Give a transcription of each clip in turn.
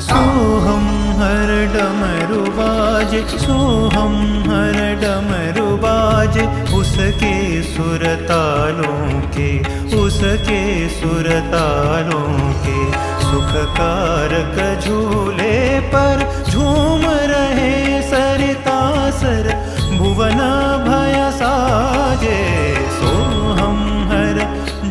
सोहम हर डमरू बाजे, सोहम हर डमरू बाजे, उसके सुरतालों के, उसके सुरतालों के सुखकारक झूले पर झूम रहे सरितासर भुवन भय साजे। सोहम हर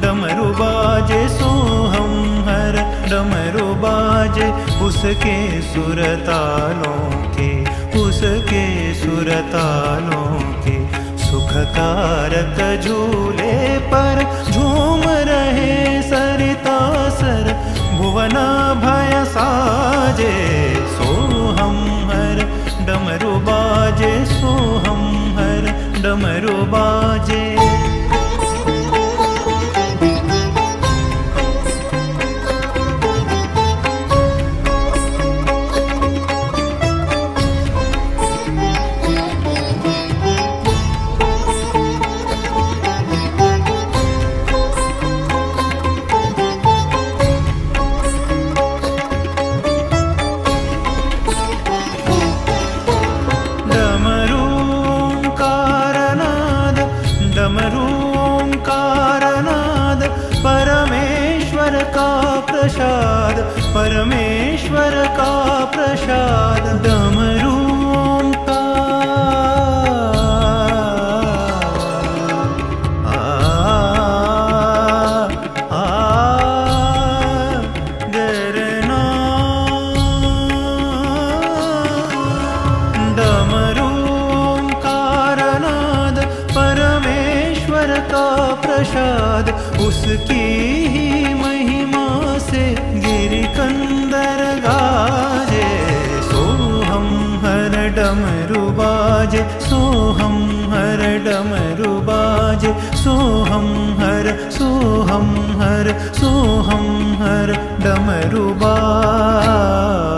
डमरू बाजे, सोहम हर डमरू बाजे, उसके सुरतालों के, उसके सुरतालों के सुखकारक झूले पर झूम रहे सरितासर भुवन भय साजे। सोहम हर डमरू बाजे, सोहम हर डमरू बाजे। डमरूंकारनाद परमेश्वर का प्रसाद, परमेश्वर का प्रसाद। डमरूंकारनाद परमेश्वर का प्रसाद, उसकी ही महिमा से गिरि कंदर गाजे। सोहम हर डमरू बाजे, सोहम हर डमरू बाजे, सोहम हर, सोहम हर, सोहम हर डमरू बाजे।